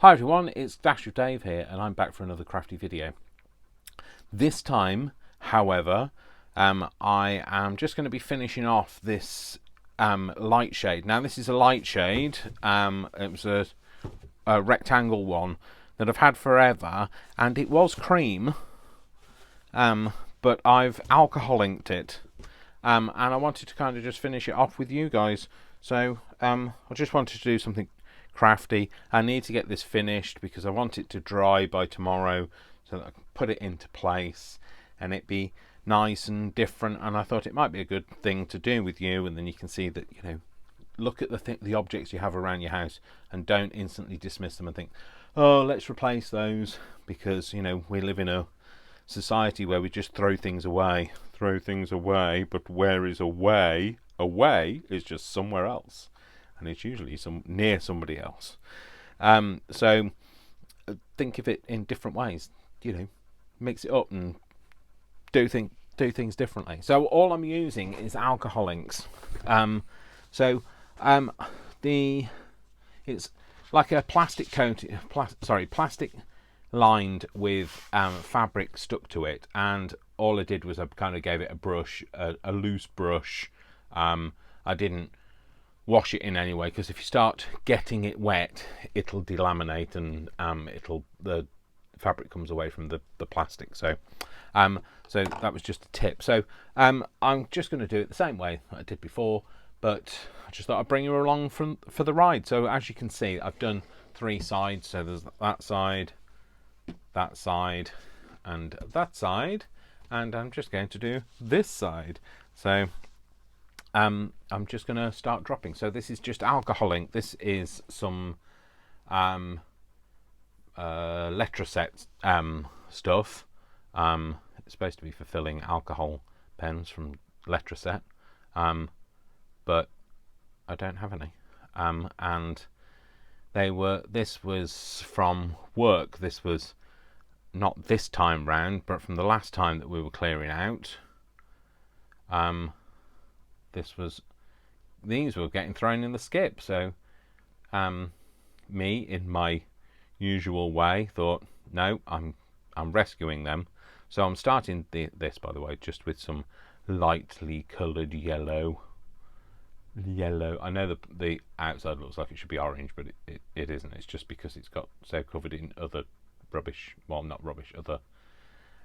Hi everyone, it's Dash of Dave here, and I'm back for another crafty video. This time, however, I am just going to be finishing off this light shade. Now this is a light shade, it was a rectangle one that I've had forever, and it was cream, but I've alcohol inked it, and I wanted to kind of just finish it off with you guys. So I just wanted to do something crafty. I need to get this finished because I want it to dry by tomorrow so that I can put it into place and it be nice and different. And I thought it might be a good thing to do with you, and then you can see that, you know, look at the objects you have around your house and don't instantly dismiss them and think, oh, let's replace those, because, you know, we live in a society where we just throw things away, but where is away? Away is just somewhere else, and it's usually near somebody else. So think of it in different ways, you know, mix it up and do things differently. So all I'm using is alcohol inks. It's like a plastic coating, plastic lined with fabric stuck to it, and all I did was I kind of gave it a brush, a loose brush. I didn't wash it in any way, because if you start getting it wet, it'll delaminate and the fabric comes away from the plastic. So that was just a tip. So I'm just going to do it the same way I did before, but I just thought I'd bring you along for the ride. So as you can see, I've done 3 sides. So there's that side, and that side, and I'm just going to do this side. So I'm just going to start dropping. So this is just alcohol ink. This is some Letraset stuff. It's supposed to be for filling alcohol pens from Letraset, but I don't have any. And this was from work. This was not this time round, but from the last time that we were clearing out. These were getting thrown in the skip. So me, in my usual way, thought, no, I'm rescuing them. So I'm starting this, by the way, just with some lightly coloured yellow. I know the outside looks like it should be orange, but it isn't. It's just because it's got so covered in other rubbish, well, not rubbish, other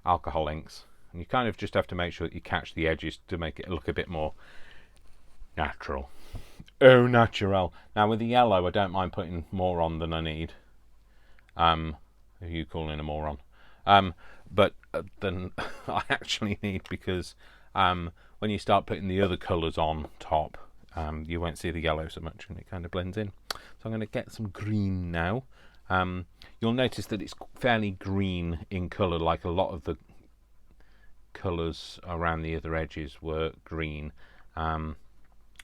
alcohol inks, and you kind of just have to make sure that you catch the edges to make it look a bit more natural. Oh, natural. Now with the yellow, I don't mind putting more on than I need. Are you calling a moron? But then I actually need, because when you start putting the other colours on top, you won't see the yellow so much, and it kind of blends in. So I'm going to get some green now. You'll notice that it's fairly green in colour, like a lot of the colours around the other edges were green.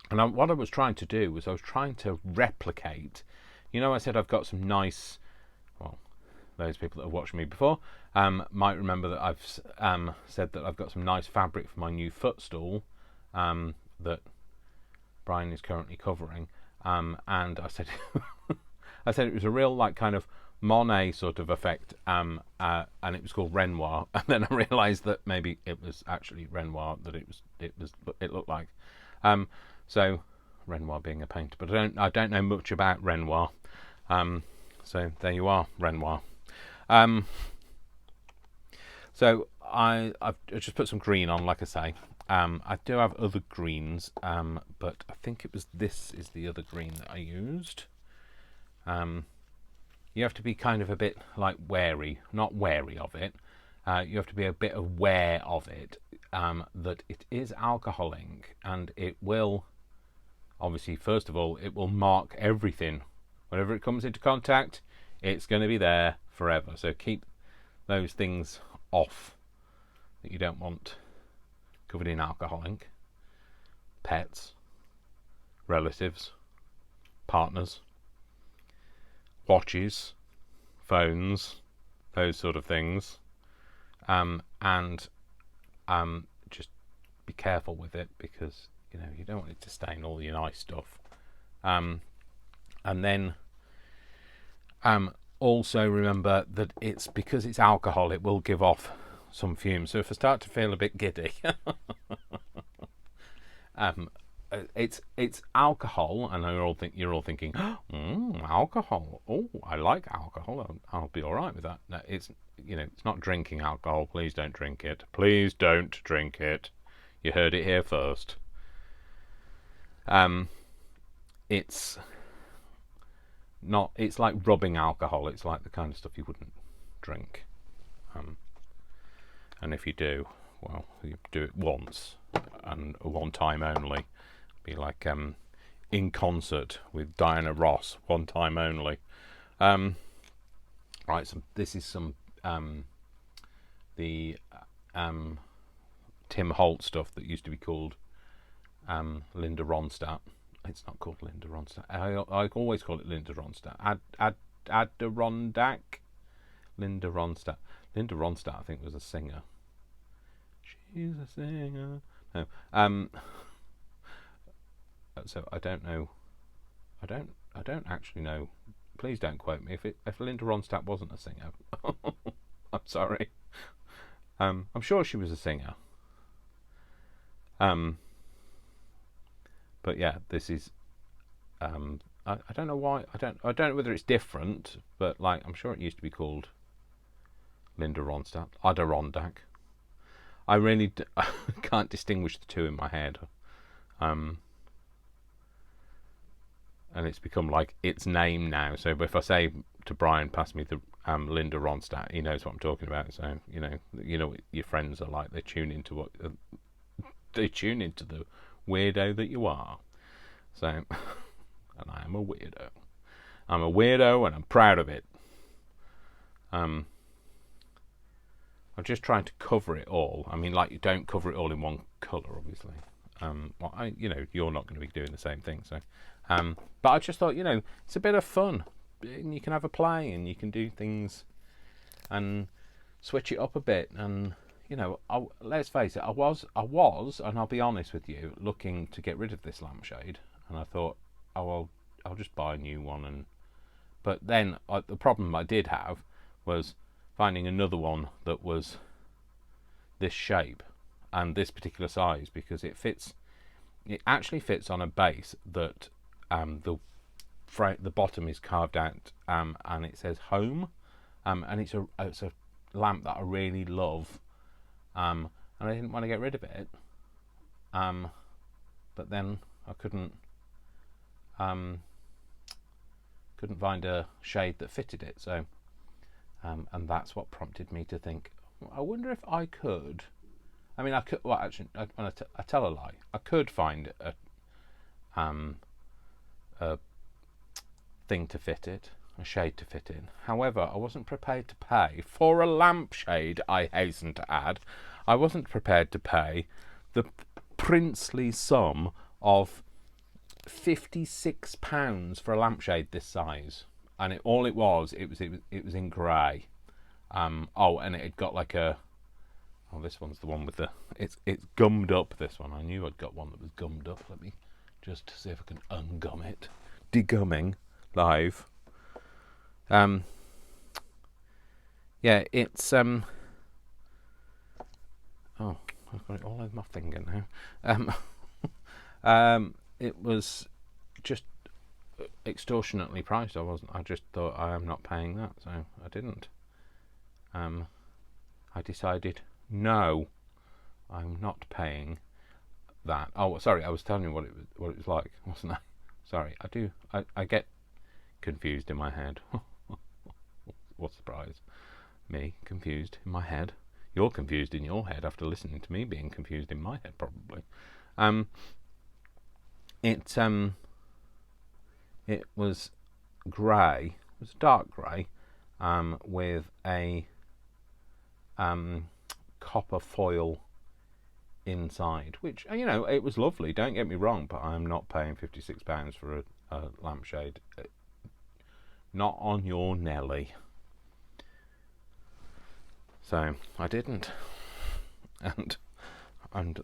What I was trying to do was I was trying to replicate, you know, I said I've got some nice, well, those people that have watched me before might remember that I've said that I've got some nice fabric for my new footstool that Brian is currently covering, and I said I said it was a real, like, kind of Monet sort of effect, and it was called Renoir, and then I realised that maybe it was actually Renoir that it looked like. So Renoir being a painter, but I don't know much about Renoir. So there you are, Renoir. So I've just put some green on, like I say. I do have other greens, but I think this is the other green that I used. You have to be kind of a bit, like, not wary of it. You have to be a bit aware of it, that it is alcohol ink, and it will, obviously, first of all, it will mark everything. Whenever it comes into contact, it's going to be there forever. So keep those things off that you don't want covered in alcohol ink. Pets, relatives, partners, watches, phones, those sort of things. And just be careful with it, because, you know, you don't want it to stain all your nice stuff. And then also remember that it's because it's alcohol, it will give off some fumes. So if I start to feel a bit giddy, it's alcohol, and you're all thinking, alcohol. Oh, I like alcohol. I'll be all right with that. No, it's it's not drinking alcohol. Please don't drink it. Please don't drink it. You heard it here first. It's not. It's like rubbing alcohol. It's like the kind of stuff you wouldn't drink. And if you do, well, you do it once and one time only. Be like in concert with Diana Ross, one time only. Right, so this is some the Tim Holt stuff that used to be called Linda Ronstadt. It's not called Linda Ronstadt. I always call it Linda Ronstadt. Adirondack. Linda Ronstadt. Linda Ronstadt, I think, was a singer. She's a singer. No. So I don't know. I don't actually know. Please don't quote me. If Linda Ronstadt wasn't a singer, I'm sorry. I'm sure she was a singer. But yeah, this is. I don't know why. I don't know whether it's different, but like I'm sure it used to be called Linda Ronstadt. Adirondack. I really can't distinguish the two in my head. And it's become like its name now. So if I say to Brian, pass me the Linda Ronstadt, he knows what I'm talking about. So you know what your friends are like. They tune into the weirdo that you are. So, and I am a weirdo. I'm a weirdo, and I'm proud of it. I'm just trying to cover it all. I mean, like, you don't cover it all in one colour, obviously. Well, you're not going to be doing the same thing. So, but I just thought, it's a bit of fun, and you can have a play, and you can do things, and switch it up a bit, and let's face it, I was, and I'll be honest with you, looking to get rid of this lampshade, and I thought, oh well, I'll just buy a new one, but then the problem I did have was finding another one that was this shape and this particular size, because it actually fits on a base that the bottom is carved out, and it says home, and it's a lamp that I really love, and I didn't want to get rid of it, but then I couldn't find a shade that fitted it, so and that's what prompted me to think, I wonder if I could. I mean, I could. Well, actually, I tell a lie. I could find a thing to fit it, a shade to fit in. However, I wasn't prepared to pay for a lampshade. I hasten to add, I wasn't prepared to pay the princely sum of £56 for a lampshade this size, and it was in grey. And it had got like a. Oh, this one's the one with the. It's gummed up. This one. I knew I'd got one that was gummed up. Let me just see if I can ungum it. Degumming live. Yeah, it's Oh, I've got it all over my finger now. It was just extortionately priced. I just thought, I am not paying that, so I didn't. I decided, no, I'm not paying that. Oh, sorry, I was telling you what it was like, wasn't I? Sorry, I get confused in my head. What surprise. Me confused in my head. You're confused in your head after listening to me being confused in my head, probably. It was grey. It was dark grey, with a copper foil inside, which it was lovely. Don't get me wrong, but I'm not paying £56 for a lampshade. Not on your Nelly. So I didn't, and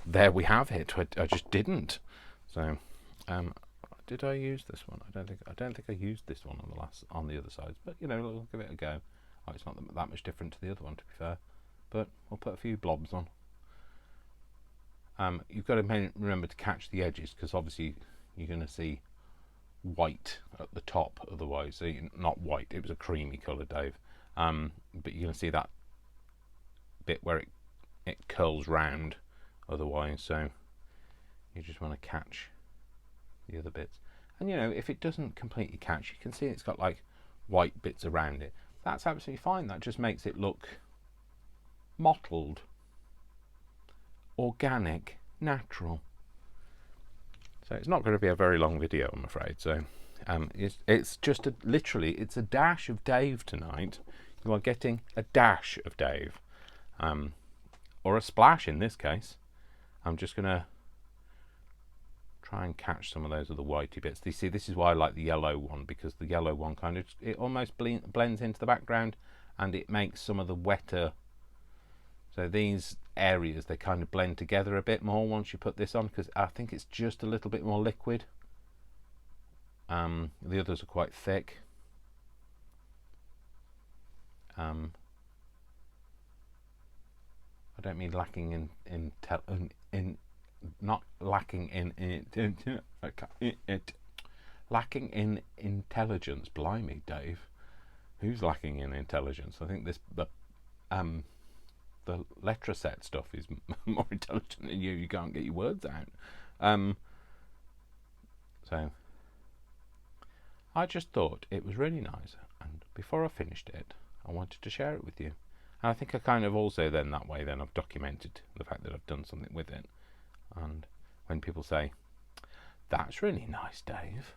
there we have it. I just didn't. So did I use this one? I don't think I used this one on the other sides, but you know, we'll give it a go. Oh, it's not that much different to the other one, to be fair, but we'll put a few blobs on. You've got to remember to catch the edges, because obviously you're going to see white at the top otherwise. So not white, it was a creamy colour, Dave, but you're going to see that bit where it curls round otherwise, so you just want to catch the other bits. And you know, if it doesn't completely catch, you can see it's got like white bits around it. That's absolutely fine. That just makes it look mottled, organic, natural. So it's not going to be a very long video, I'm afraid. So it's just literally it's a dash of Dave tonight. You are getting a dash of Dave, or a splash in this case. I'm just going to try and catch some of those other whitey bits. You see, this is why I like the yellow one, because the yellow one kind of, it almost blends into the background, and it makes some of the wetter, so these areas, they kind of blend together a bit more once you put this on, because I think it's just a little bit more liquid. The others are quite thick. I don't mean lacking not lacking lacking in intelligence. Blimey, Dave, who's lacking in intelligence? I think the letraset stuff is more intelligent than you. You can't get your words out. So I just thought it was really nice, and before I finished it, I wanted to share it with you. And I think I kind of also then that way then I've documented the fact that I've done something with it. And when people say, "That's really nice, Dave,"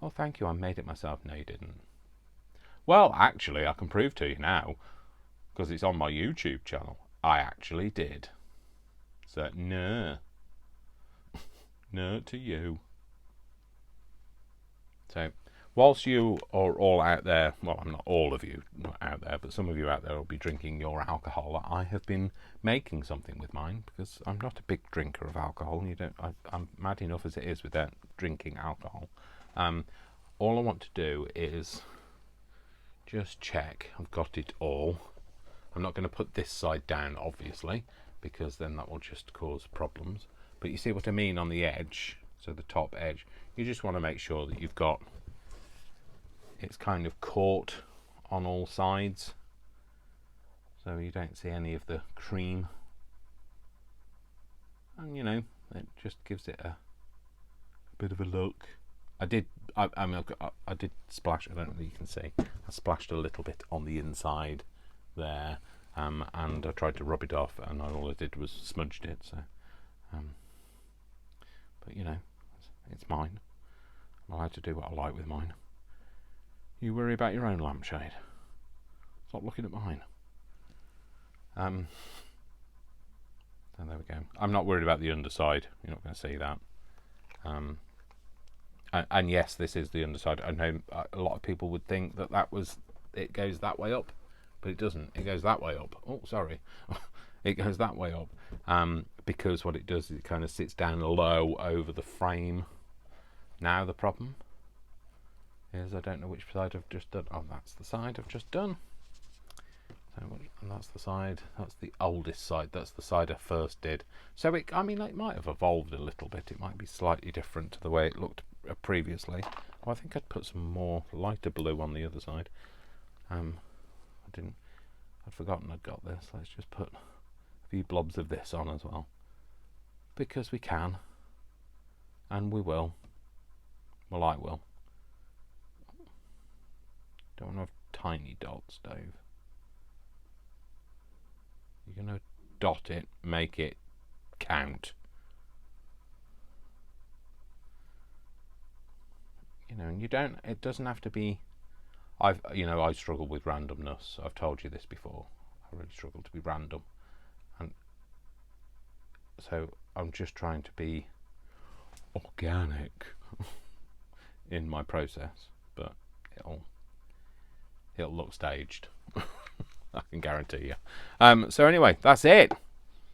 "Oh, thank you, I made it myself." No, you didn't. Well, actually, I can prove to you now, because it's on my YouTube channel. I actually did. So, no. No to you. So, whilst you are all out there, well, I'm not all of you not out there, but some of you out there will be drinking your alcohol. I have been making something with mine, because I'm not a big drinker of alcohol. I'm mad enough as it is without drinking alcohol. All I want to do is just check I've got it all. I'm not going to put this side down, obviously, because then that will just cause problems. But you see what I mean on the edge, so the top edge. You just want to make sure that you've got, it's kind of caught on all sides, so you don't see any of the cream. And you know, it just gives it a bit of a look. I did splash, I don't know if you can see, I splashed a little bit on the inside there, and I tried to rub it off, and all I did was smudged it. So but you know, it's mine. I'm allowed to do what I like with mine. You worry about your own lampshade. Stop looking at mine. And there we go. I'm not worried about the underside. You're not going to see that. And yes, this is the underside. I know a lot of people would think that it goes that way up, but it doesn't. It goes that way up. Oh, sorry. It goes that way up, because what it does is it kind of sits down low over the frame. Now the problem is I don't know which side I've just done. Oh, that's the side I've just done. So, and that's the side, that's the oldest side, that's the side I first did. So it might have evolved a little bit. It might be slightly different to the way it looked previously. Oh, I think I'd put some more lighter blue on the other side. I'd forgotten I'd got this. Let's just put a few blobs of this on as well, because we can, and we will. Well, I will. Don't want to have tiny dots, Dave. You're going to dot it, make it count. You know, and you don't, it doesn't have to be, I struggle with randomness. I've told you this before. I really struggle to be random. And so I'm just trying to be organic in my process, but it'll look staged. I can guarantee you. So anyway, that's it.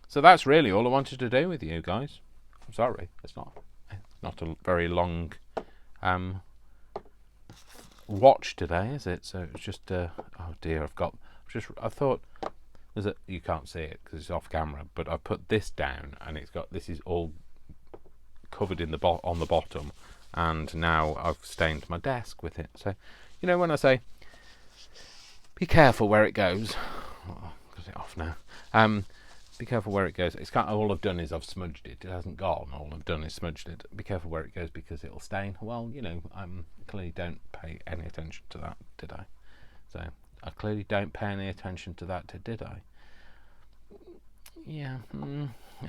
So that's really all I wanted to do with you guys. I'm sorry, it's not a very long watch today, is it? So it's just oh dear, I thought you can't see it because it's off camera, but I put this down and this is all covered in on the bottom, and now I've stained my desk with it. So when I say be careful where it goes, got it off now. Be careful where it goes. It's kind of, all I've done is I've smudged it. It hasn't gone. All I've done is smudged it. Be careful where it goes because it'll stain. Well, I clearly don't pay any attention to that, did I? So I clearly don't pay any attention to that, did I? Yeah.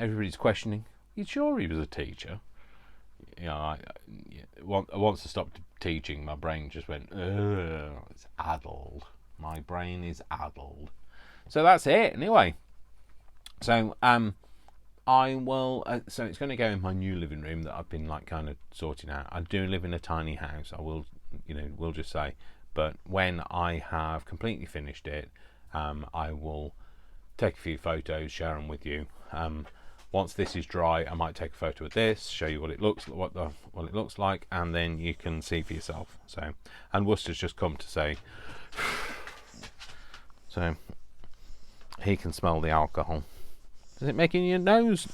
Everybody's questioning. You sure he was a teacher? Once I stopped teaching, my brain just went, it's addled. My brain is addled. So that's it. Anyway. So I will. So it's going to go in my new living room that I've been kind of sorting out. I do live in a tiny house. I will, we'll just say. But when I have completely finished it, I will take a few photos, share them with you. Once this is dry, I might take a photo of this, show you what it looks like, and then you can see for yourself. So, and Worcester's just come to say, so he can smell the alcohol. Is it making your nose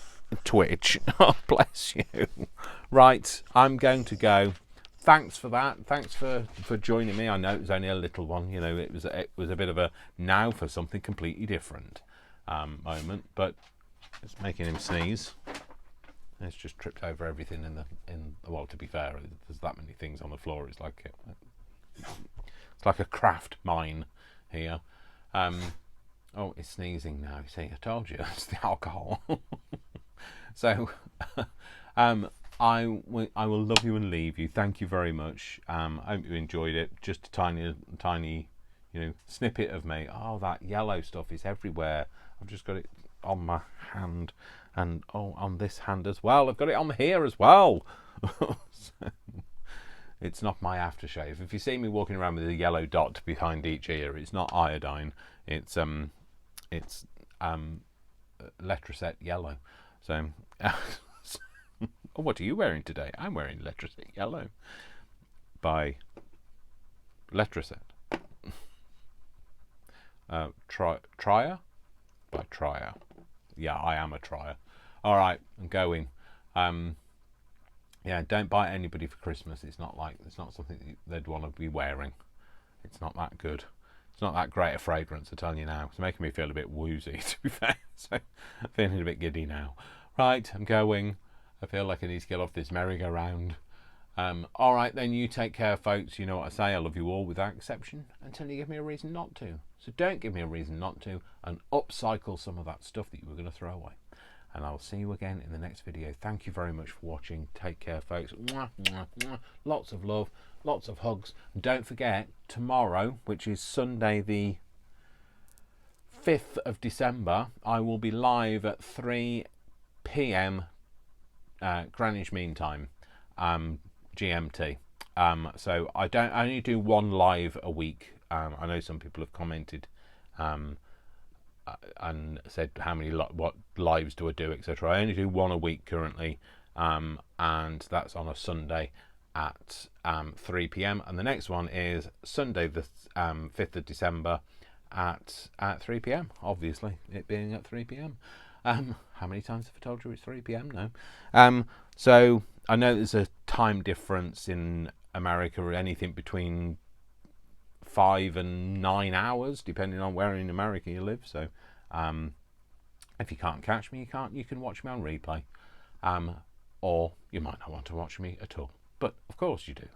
twitch? Oh, bless you. Right, I'm going to go. Thanks for that. Thanks for joining me. I know it was only a little one. It was a bit of a now for something completely different moment, but it's making him sneeze. It's just tripped over everything well, to be fair, there's that many things on the floor. It's like a craft mine here. Oh, it's sneezing now. See, I told you, it's the alcohol. So, I will love you and leave you. Thank you very much. I hope you enjoyed it. Just a tiny, snippet of me. Oh, that yellow stuff is everywhere. I've just got it on my hand, and on this hand as well. I've got it on here as well. So, it's not my aftershave. If you see me walking around with a yellow dot behind each ear, it's not iodine. It's Letracet yellow. So, what are you wearing today? I'm wearing Letracet yellow by Letracet. Trier by Trier. Yeah, I am a trier. All right, I'm going. Yeah, don't buy anybody for Christmas. It's not something they'd want to be wearing. It's not that good. It's not that great a fragrance, I tell you now. It's making me feel a bit woozy, to be fair. So I'm feeling a bit giddy now. Right, I'm going. I feel like I need to get off this merry-go-round. All right, then, you take care, folks. You know what I say. I love you all without exception until you give me a reason not to. So don't give me a reason not to, and upcycle some of that stuff that you were going to throw away. And I'll see you again in the next video. Thank you very much for watching. Take care, folks. Mwah, mwah, mwah. Lots of love, lots of hugs. And don't forget, tomorrow, which is Sunday the 5th of December, I will be live at 3 p.m. Greenwich Mean Time, GMT. So I only do one live a week. I know some people have commented and said how many what lives do I do, etc. I only do one a week currently, and that's on a Sunday at 3 p.m. and the next one is Sunday the 5th of December at 3 p.m. obviously, it being at 3 p.m. How many times have I told you it's 3 p.m? No. So I know there's a time difference in America, or anything between 5 and 9 hours, depending on where in America you live. So if you can't catch me, you can watch me on replay, or you might not want to watch me at all, but of course you do.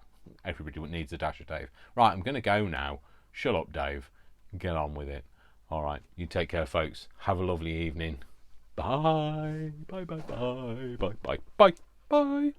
Everybody needs a dash of Dave. Right, I'm going to go now. Shut up, Dave. Get on with it. All right, you take care, folks. Have a lovely evening. Bye. Bye, bye, bye, bye, bye, bye, bye.